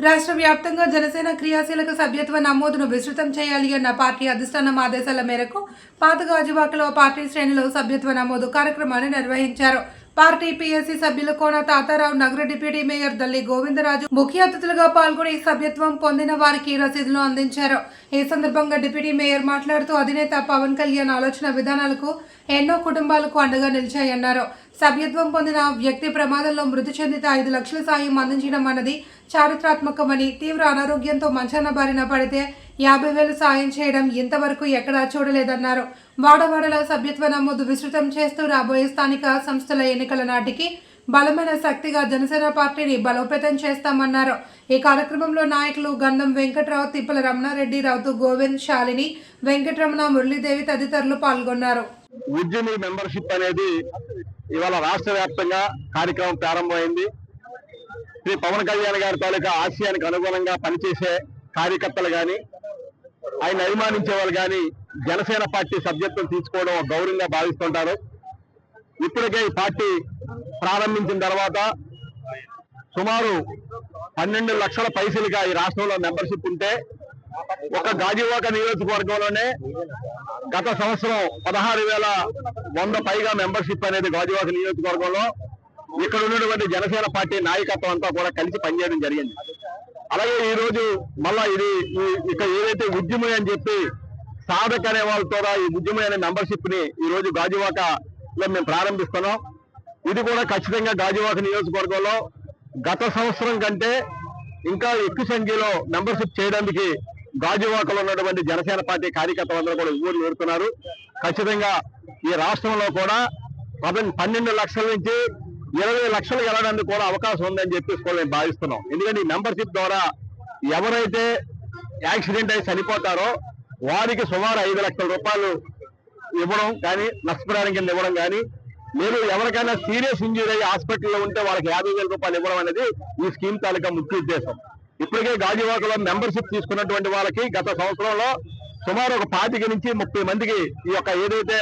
రాష్ట్ర వ్యాప్తంగా జనసేన క్రియాశీలక సభ్యత్వ నమోదును విస్తృతం చేయాలి అన్న పార్టీ అధిష్టానం ఆదేశాల మేరకు పాత గాజువాకలో పార్టీ శ్రేణులు సభ్యత్వ నమోదు కార్యక్రమాన్ని నిర్వహించారు. పార్టీ పీఎస్సీ సభ్యులు కోన తాతారావు, నగర డిప్యూటీ మేయర్ దల్లి గోవిందరాజు ముఖ్య అతిథులుగా పాల్గొని సభ్యత్వం పొందిన వారికి రసీదులు అందించారు. ఈ సందర్భంగా డిప్యూటీ మేయర్ మాట్లాడుతూ అధినేత పవన్ కళ్యాణ్ ఆలోచన విధానాలకు ఎన్నో కుటుంబాలకు అండగా నిలిచాయన్నారు. సభ్యత్వం పొందిన వ్యక్తి ప్రమాదంలో మృతి చెందితే 5 లక్షల సాయం అందించడం అన్నది చారిత్రాత్మకమని, తీవ్ర అనారోగ్యంతో మంచాన బారిన పడితే 50,000 సాయం చేయడం ఇంతవరకు ఎక్కడా చూడలేదన్నారు. వాడవాడల సభ్యత్వ నమోదు విస్తృతం చేస్తూ రాబోయే స్థానిక సంస్థల ఎన్నికల నాటికి బలమైన శక్తిగా జనసేన పార్టీని బలోపేతం చేస్తామన్నారు. ఈ కార్యక్రమంలో నాయకులు గంధం వెంకట్రావు, తిప్పల రమణారెడ్డి, రౌతు గోవింద్, శాలిని, వెంకటరమణ, మురళీదేవి తదితరులు పాల్గొన్నారు. ఉద్యమి మెంబర్షిప్ అనేది ఇవాళ రాష్ట్ర వ్యాప్తంగా కార్యక్రమం ప్రారంభమైంది. శ్రీ పవన్ కళ్యాణ్ గారి తాలూకా ఆశయానికి అనుగుణంగా పనిచేసే కార్యకర్తలు కానీ, ఆయన అభిమానించే వాళ్ళు కానీ జనసేన పార్టీ సభ్యత్వం తీసుకోవడం గౌరవంగా భావిస్తుంటారు. ఇప్పటికే ఈ పార్టీ ప్రారంభించిన తర్వాత సుమారు 12 లక్షల పైసలుగా ఈ రాష్ట్రంలో మెంబర్షిప్ ఉంటే, ఒక గాజువాక నియోజకవర్గంలోనే గత సంవత్సరం 16,100 పైగా మెంబర్షిప్ అనేది గాజువాక నియోజకవర్గంలో ఇక్కడ ఉన్నటువంటి జనసేన పార్టీ నాయకత్వం అంతా కూడా కలిసి పనిచేయడం జరిగింది. అలాగే ఈ రోజు మళ్ళా ఇది ఇక ఏదైతే ఉద్యమం అని చెప్పి సాధక అనే వాళ్ళతో ఈ ఉద్యమం అనే మెంబర్షిప్ ని ఈ రోజు గాజువాకలో మేము ప్రారంభిస్తున్నాం. ఇది కూడా ఖచ్చితంగా గాజువాక నియోజకవర్గంలో గత సంవత్సరం కంటే ఇంకా ఎక్కువ సంఖ్యలో మెంబర్షిప్ చేయడానికి గాజువాకలో ఉన్నటువంటి జనసేన పార్టీ కార్యకర్తలందరూ కూడా ఊరు వేరుతున్నారు. ఖచ్చితంగా ఈ రాష్ట్రంలో కూడా 12 లక్షల నుంచి 20 లక్షలు వెళ్ళడానికి కూడా అవకాశం ఉందని చెప్పేసి కూడా మేము భావిస్తున్నాం. ఎందుకంటే ఈ మెంబర్షిప్ ద్వారా ఎవరైతే యాక్సిడెంట్ అయి చనిపోతారో వారికి సుమారు 5 లక్షల రూపాయలు ఇవ్వడం కానీ, నష్టపరిహారం కింద ఇవ్వడం కానీ, లేదు ఎవరికైనా సీరియస్ ఇంజరీ అయ్యి హాస్పిటల్లో ఉంటే వాళ్ళకి 50,000 రూపాయలు ఇవ్వడం అనేది ఈ స్కీమ్ తాలూకా ముఖ్య ఉద్దేశం. ఇప్పటికే గాజువాకలో మెంబర్షిప్ తీసుకున్నటువంటి వాళ్ళకి గత సంవత్సరంలో సుమారు ఒక 25 నుంచి 30 మందికి ఈ యొక్క ఏదైతే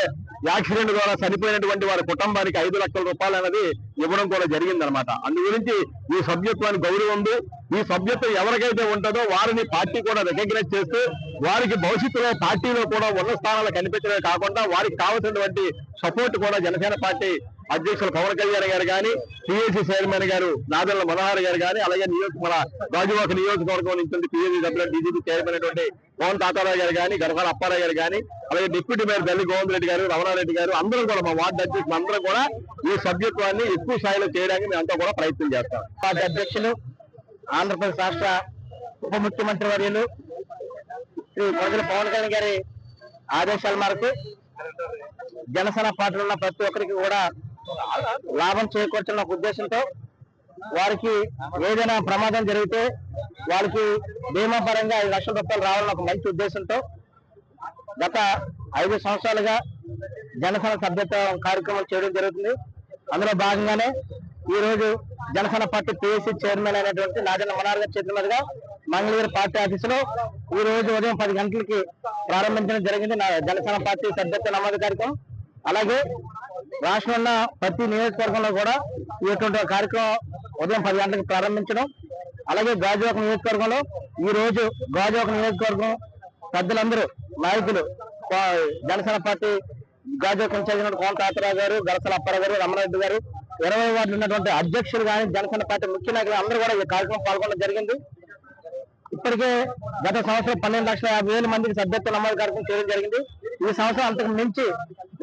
యాక్సిడెంట్ ద్వారా చనిపోయినటువంటి వారి కుటుంబానికి 5 లక్షల రూపాయలు అనేది ఇవ్వడం కూడా జరిగిందనమాట. అందు గురించి ఈ సభ్యత్వానికి గౌరవం ఉంది. ఈ సభ్యత్వం ఎవరికైతే ఉంటుందో వారిని పార్టీ కూడా రికగ్నైజ్ చేస్తూ వారికి భవిష్యత్తులో పార్టీలో కూడా ఉన్న స్థానాలు కనిపించడమే కాకుండా వారికి కావాల్సినటువంటి సపోర్ట్ కూడా జనసేన పార్టీ అధ్యక్షులు పవన్ కళ్యాణ్ గారు కానీ, పిఎస్సీ చైర్మన్ గారు నాదెళ్ల మనోహర్ గారు కానీ, అలాగే మన గాజువాక నియోజకవర్గం నుంచి పిఎస్సీ సభ్యులు డీజీపీ చైర్మన్ అయినటువంటి పవన్ తాతారావు గారు కానీ, గరకాల అప్పారావు గారు కానీ, అలాగే డిప్యూటీ మేయర్ దల్లి గోవిందరెడ్డి గారు, రమణారెడ్డి గారు అందరూ కూడా మా వార్డు అధ్యక్షులు అందరూ కూడా ఈ సభ్యత్వాన్ని ఎక్కువ స్థాయిలో చేయడానికి మేమంతా కూడా ప్రయత్నం చేస్తాం. వార్డు అధ్యక్షులు, ఆంధ్రప్రదేశ్ రాష్ట్ర ఉప ముఖ్యమంత్రి వర్యులు శ్రీ కొనగల పవన్ కళ్యాణ్ గారి ఆదేశాల మేరకు జనసేన పార్టీలో ఉన్న ప్రతి ఒక్కరికి కూడా లాభం చేకూర్చిన ఉద్దేశంతో వారికి ఏదైనా ప్రమాదం జరిగితే వాళ్ళకి బీమా పరంగా 5 లక్షల రూపాయలు రావాలని ఒక మంచి ఉద్దేశంతో గత 5 సంవత్సరాలుగా జనసేన సభ్యత్వ కార్యక్రమం చేయడం జరుగుతుంది. అందులో భాగంగానే ఈ రోజు జనసేన పార్టీ పిఎస్సీ చైర్మన్ అయినటువంటి నాదెళ్ల మనోహర్ గారి చేతుల మీదుగా మంగళగిరి పార్టీ ఆఫీసులో ఈ రోజు ఉదయం 10 గంటలకి ప్రారంభించడం జరిగింది జనసేన పార్టీ సభ్యత్వ నమోదు కార్యక్రమం. అలాగే రాష్ట్రంలో ప్రతి నియోజకవర్గంలో కూడా ఇటువంటి కార్యక్రమం ఉదయం 10 గంటలకు ప్రారంభించడం. అలాగే గాజువాక నియోజకవర్గంలో ఈ రోజు గాజువాక నియోజకవర్గం పెద్దలందరూ నాయకులు జనసేన పార్టీ గాజువాక ఇన్ఛార్జ్ కోన తాతారావు గారు, గరసల అప్పారావు గారు, రమణారెడ్డి గారు, 20 వార్డులు ఉన్నటువంటి అధ్యక్షులు కానీ జనసేన పార్టీ ముఖ్య నాయకులు అందరూ కూడా ఈ కార్యక్రమం పాల్గొనడం జరిగింది. ఇప్పటికే గత సంవత్సరం 12,50,000 మందికి సభ్యత్వ నమోదు కార్యక్రమం చేయడం జరిగింది. ఈ సంవత్సరం అంతకు మించి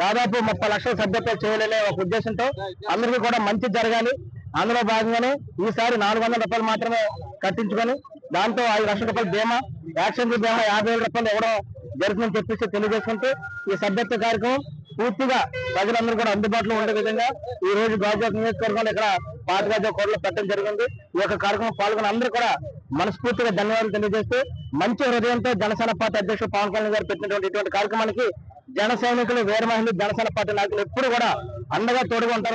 దాదాపు 30 లక్షల సభ్యత్వం చేయాలనే ఒక ఉద్దేశంతో అందరికీ కూడా మంచి జరగాలి. అందులో భాగంగానే ఈసారి 400 రూపాయలు మాత్రమే కట్టించుకొని దాంతో 5 లక్షల రూపాయలు బీమా, యాక్సిడెంట్ బీమా 50,000 రూపాయలు ఇవ్వడం జరుగుతుందని చెప్పేసి తెలియజేసుకుంటూ ఈ సభ్యత్వ కార్యక్రమం పూర్తిగా ప్రజలందరూ కూడా అందుబాటులో ఉండే విధంగా ఈ రోజు గాజువాక నియోజకవర్గంలో ఇక్కడ పాత గాజువాక కోటలో పెట్టడం జరిగింది. ఈ యొక్క కార్యక్రమం పాల్గొన్న అందరూ కూడా మనస్ఫూర్తిగా ధన్యవాదాలు తెలియజేస్తూ మంచి హృదయంతో జనసేన పార్టీ అధ్యక్షుడు పవన్ కళ్యాణ్ గారు పెట్టినటువంటి ఇటువంటి కార్యక్రమానికి జన సైనికులు, వీర మహిళలు, జనసేన పార్టీ నాయకులు ఎప్పుడు కూడా అండగా తోడుగా ఉంటారు.